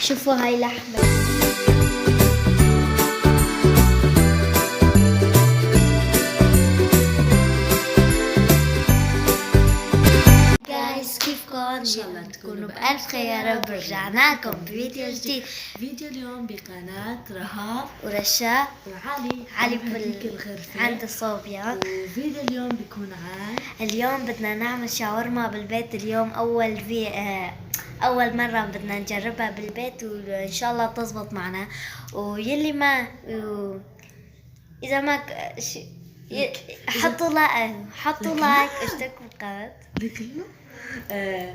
شوفوا هاي لحمة. جايز كيفكم؟ ان شاء الله تكونوا بألف خير يا رب. رجعنا لكم بفيديو جديد. فيديو اليوم بقناة رهاب ورشا وعلي الغرفة عند الصوبيا. وفيديو اليوم بيكون اليوم بدنا نعمل شاورما بالبيت. اليوم أول مرة بدنا نجربها بالبيت وإن شاء الله تزبط معنا. ويلي ما إذا ما حطوا لايك اشتركوا بالقناة.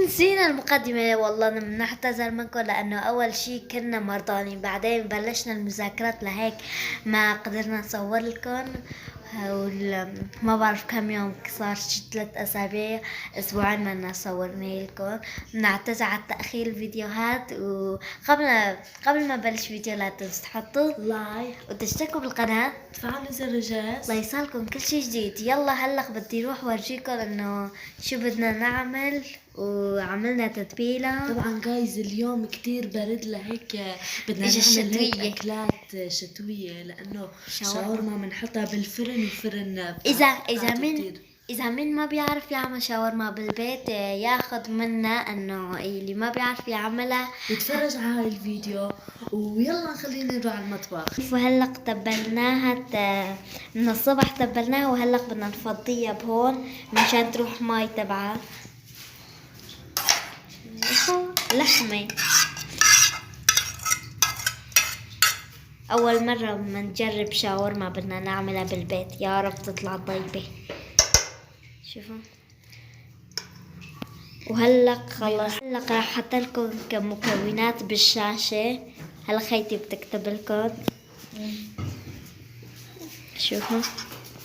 نسينا المقدمة والله. نعتذر منكم لأنه أول شي كنا مرضانين، بعدين بلشنا المذاكرات لهيك ما قدرنا نصور لكم. ما بعرف كم يوم صار، شي 3 أسابيع أسبوعين ما نصورنا لكم. نعتذر على تأخير الفيديوهات. وقبل ما بلش فيديو لا تنسوا تحطوا لايك وتشتركوا بالقناة تفعلوا زر الجرس ليصلكم كل شي جديد. يلا هلق بدي روح ورجيكم انه شو بدنا نعمل. وعملنا تتبيلة. طبعا جايز اليوم كتير برد لهيك بدنا إجا نعمل هيك شتوية. اكلات شتوية لانه شاورما بنحطها بالفرن. الفرن إذا من ما بيعرف يعمل شاورما بالبيت ياخد منا انه اللي ما بيعرف يعملها يتفرج على هاي الفيديو. ويلا خلينا نروح على المطبخ. وهلق تبلناها من الصبح تبلناها، وهلق بدنا نفضيها بهون مشان تروح ماي تبعها. لحمة أول مرة بدنا نجرب شاورما بدنا نعملها بالبيت. يا رب تطلع طيبة. شوفوا وهلق خلص. هلق راح احط لكم كمكونات بالشاشة. هلا خيتي بتكتب لكم. شوفوا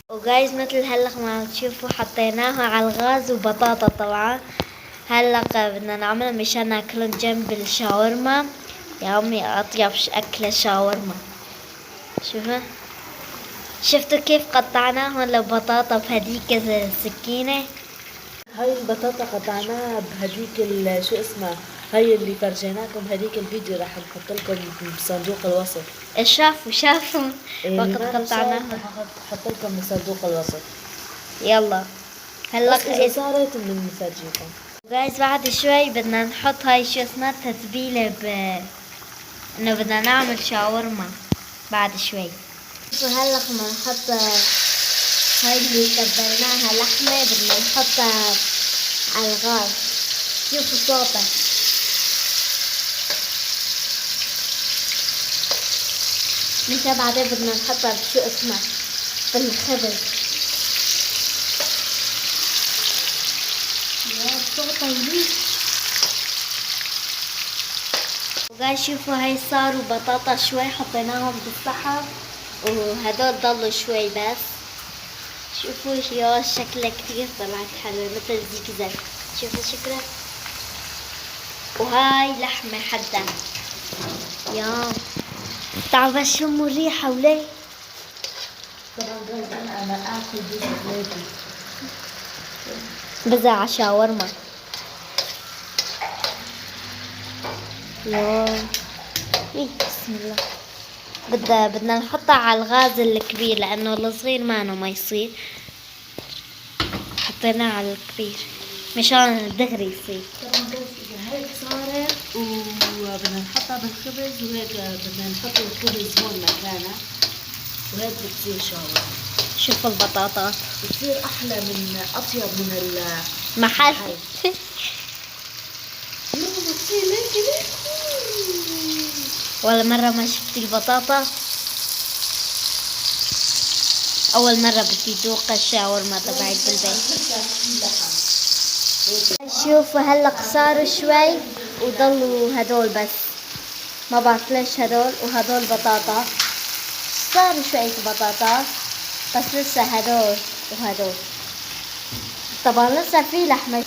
وجايز مثل هلق ما تشوفوا حطيناها على الغاز وبطاطا طبعا. هلق بدنا نعملها مشان ناكلهم جنب الشاورما. يا امي اطيب اكله شاورما. شفتوا كيف قطعناهم لبطاطا بهديك السكينة. هاي البطاطا قطعناها بهديك شو اسمها، هاي اللي فرجيناكم هديك الفيديو راح نحط لكم بصندوق الوصف. شافوا وقت قطعناها. حط لكم بصندوق الوصف. يلا هلا إذا صارت من نفرجيكم. جايز بعد شوي بدنا نحط هاي شو اسمها تتبيلة انه بدنا نعمل شاورما بعد شوي. هلا بدنا نحط هاي اللي تبلناها لحمة بدنا نحطها على الغاز. شوفوا صوتها. مشا بعدين بدنا نحطها بشو اسمها بالخبز. وقاعد شوفوا هاي صاروا بطاطا شوي حطيناهم بالصحن وهدول ضلوا شوي بس. شوفوا يا شكلها كتير طلعت حلوة مثل زيكزاك. شوفوا شكلها. وهاي لحمة حدا. يا تعال بس شموا الريحة وليه. طبعا جايز انا اكل بشوكولاتة بزع على شاورما. يا بسم الله. بدنا نحطها على الغاز الكبير لانه الصغير ما يصير. حطيناه على الكبير مشان دغري يصير. طبعا اذا هيك صارت وبدنا نحطها بالخبز وهيك بدنا نحط الخبز هون مكانها وهيك بتصير شاورما. شوفوا البطاطا بتصير احلى من اطيب من المحل. ولا مرة ما شفت البطاطا. أول مرة بدي ذوق الشاورما تبعي بالبيت. شوفوا هلق صاروا شوي وضلوا هدول بس. ما بعرف ليش هدول وهدول بطاطا. صاروا شوية بطاطا بس لسه هدول وهدول. طبعا لسه في لحمة.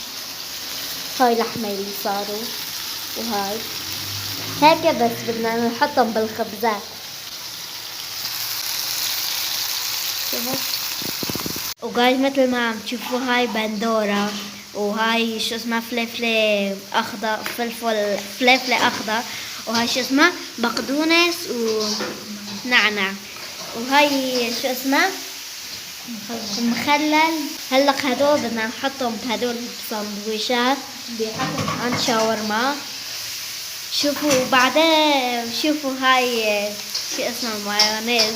هاي لحمة اللي صاروا وهاي هيك بس بدنا نحطهم بالخبزات. وقاعد مثل ما عم تشوفوا هاي بندورة وهاي شو اسمه فلفلة أخضر، فلفلة أخضر، وهاي شو اسمه بقدونس ونعنع، وهاي شو اسمه مخلل. هلا هدول بدنا نحطهم بهدول بسندويشات عن شاورما. شوفوا بعدين شوفوا هاي شو اسمه مايونيز.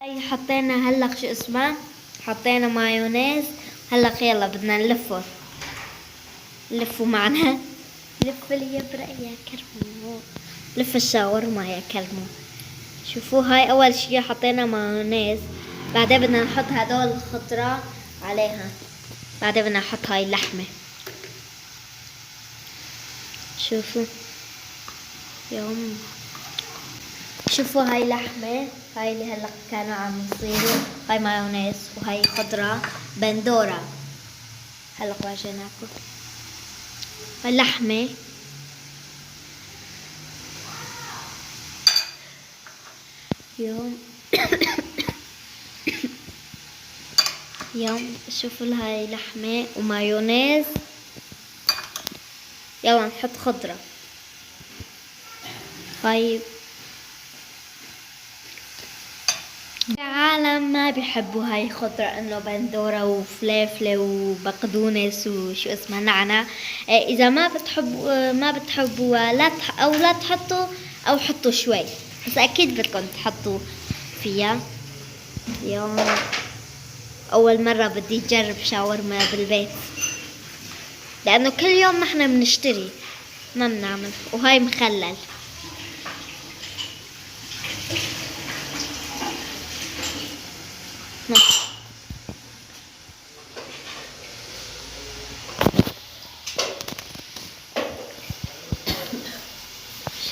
هاي حطينا هلا شو اسمه حطينا مايونيز. هلا يلا بدنا نلفه. لفوا معنا. لف اليبرق يا كرمو. لف الشاورما يا كرمو. شوفوا هاي اول شي حطينا مايونيز، بعدين بدنا نحط هدول الخضرة عليها، بعدين بدنا نحط هاي اللحمة. شوفوا يوم شوفوا هاي لحمة، هاي اللي هلا كانوا عم يصيروا، هاي مايونيز وهاي خضرة بندورة. هلا ورجيناكم هاي لحمة. يوم يوم شوفوا هاي لحمة ومايونيز. يلا نحط خضرة. هاي العالم ما بيحبوا هاي خضرة، انه بندورة وفلافلة وبقدونس وشو اسمها نعناع. اذا ما بتحبوا لا تحطوا او حطوا شوي، بس اكيد بدكم تحطوا فيها. يوم اول مرة بدي اجرب شاورما بالبيت، لانه كل يوم نحن بنشتري ما بنعمل. وهاي مخلل.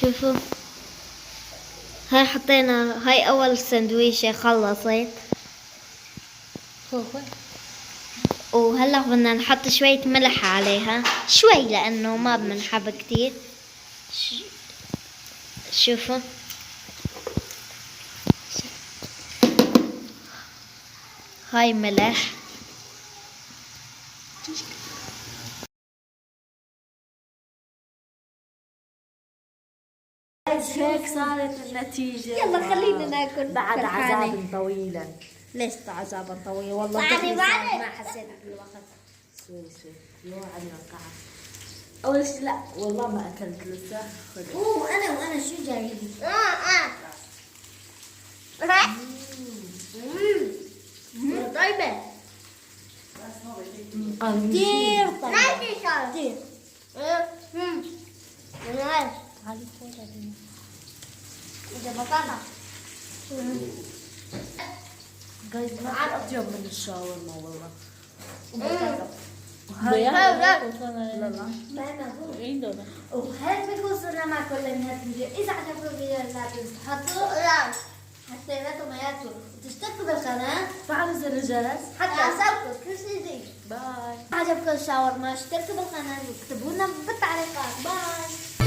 شوفوا هاي حطينا، هاي اول سندويشة خلصت، وهلا بدنا نحط شوية ملح عليها، شوي لانه ما بنحب كتير. شوفوا هاي ملح. هيك صارت النتيجة. يلا خلينا ناكل بعد عذاب طويلا. ليش عذابا طويل والله؟ ما حسيت بالوقت. شوي يو عندي القاعة. أول شيء لا والله ما أكلت لسه. وانا شو جاي لي؟ طيبة كثير طيبة كثير. إذا بطاطا جايز ما في أطيب من الشاورما والله. وهل بيكون صرنا مع كل الناس الفيديو؟ إذا عجبكم الفيديو لا تنسوا تحطوا لايك، حسيناتوا مياتوا، وتشتركوا بالقناة، فعلوا زر الجرس حتى يوصلكم كل شيء جديد. باي. عجبكم الشاورما اشتركوا بالقناة واكتبوا لنا بالتعليقات. باي.